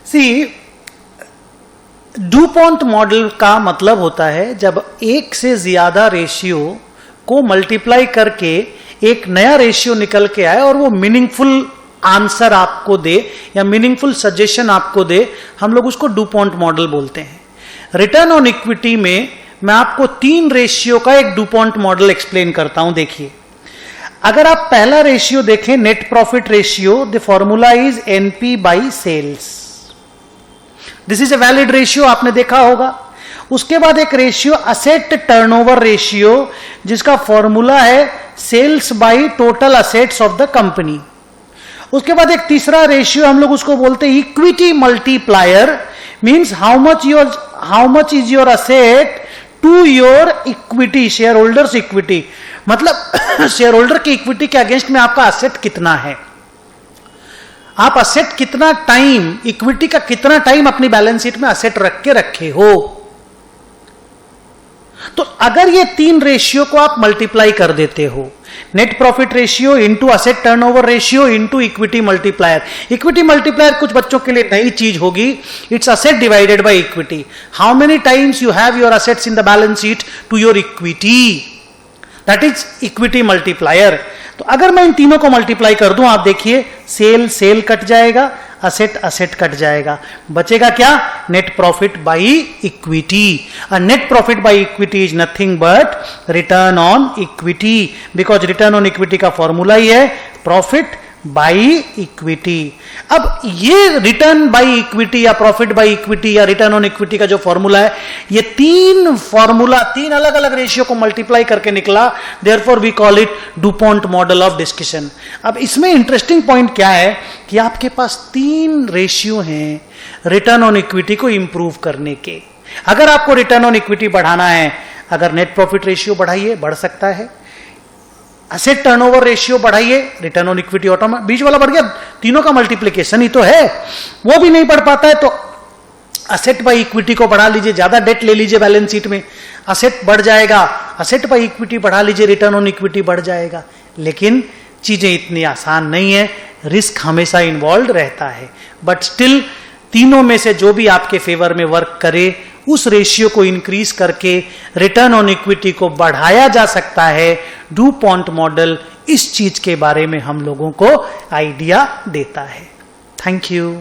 सी, DuPont model का मतलब होता है जब एक से ज्यादा रेशियो को मल्टीप्लाई करके एक नया रेशियो निकल के आए और वो मीनिंगफुल आंसर आपको दे या मीनिंगफुल सजेशन आपको दे, हम लोग उसको डुपॉन्ट मॉडल बोलते हैं। रिटर्न ऑन इक्विटी में मैं आपको 3 रेशियो का एक डुपॉन्ट मॉडल एक्सप्लेन करता हूं। देखिए, अगर आप पहला रेशियो देखें, net profit ratio, the formula is NP by sales. This is a valid ratio, आपने देखा होगा। उसके बाद एक रेशियो असेट टर्नओवर रेशियो, जिसका फॉर्मूला है sales by total assets of the company. उसके बाद एक तीसरा रेशियो हम लोग उसको बोलते हैं equity multiplier, means how much is your asset to your equity, share holders equity, मतलब शेयर होल्डर की इक्विटी के अगेंस्ट में आपका असेट कितना है, आप असेट कितना टाइम, इक्विटी का कितना टाइम अपनी बैलेंस शीट में असेट रख के रखे हो। तो अगर ये 3 रेशियो को आप मल्टीप्लाई कर देते हो, net profit ratio into asset turnover ratio into equity multiplier. Equity multiplier कुछ बच्चों के लिए नई चीज होगी, it's asset divided by equity. How many times you have your assets in the balance sheet to your equity, that is equity multiplier. तो अगर मैं इन तीनों को मल्टीप्लाई कर दूं, आप देखिए, सेल कट जाएगा, असेट कट जाएगा, बचेगा क्या, net profit by equity. Net profit by equity is nothing but return on equity, because return on equity का फॉर्मूला ही है प्रॉफिट बाई इक्विटी। अब ये रिटर्न बाई इक्विटी या प्रॉफिट बाई इक्विटी या रिटर्न ऑन इक्विटी का जो formula है, ये 3 फॉर्मूला 3 अलग अलग रेशियो को मल्टीप्लाई करके निकला, therefore we call it DuPont model of discussion. अब इसमें इंटरेस्टिंग पॉइंट क्या है कि आपके पास 3 रेशियो हैं रिटर्न ऑन इक्विटी को इंप्रूव करने के। अगर आपको रिटर्न ऑन इक्विटी बढ़ाना है, अगर नेट प्रॉफिट रेशियो बढ़ाइए, बढ़ सकता है, असेट टर्नओवर रेशियो बढ़ाइए, रिटर्न ऑन इक्विटी ऑटोमेटिक, बीच वाला बढ़ गया, तीनों का मल्टीप्लिकेशन ही तो है, वो भी नहीं बढ़ पाता है तो असेट बाई इक्विटी को बढ़ा लीजिए, ज्यादा डेट ले लीजिए बैलेंस शीट में, असेट बढ़ जाएगा, असेट बाई इक्विटी बढ़ा लीजिए, रिटर्न ऑन इक्विटी बढ़ जाएगा। लेकिन चीजें इतनी आसान नहीं है, रिस्क हमेशा इन्वॉल्व रहता है, बट स्टिल तीनों में से जो भी आपके फेवर में वर्क करे, उस रेशियो को इंक्रीज करके रिटर्न ऑन इक्विटी को बढ़ाया जा सकता है। डुपॉन्ट मॉडल इस चीज के बारे में हम लोगों को आइडिया देता है। Thank you.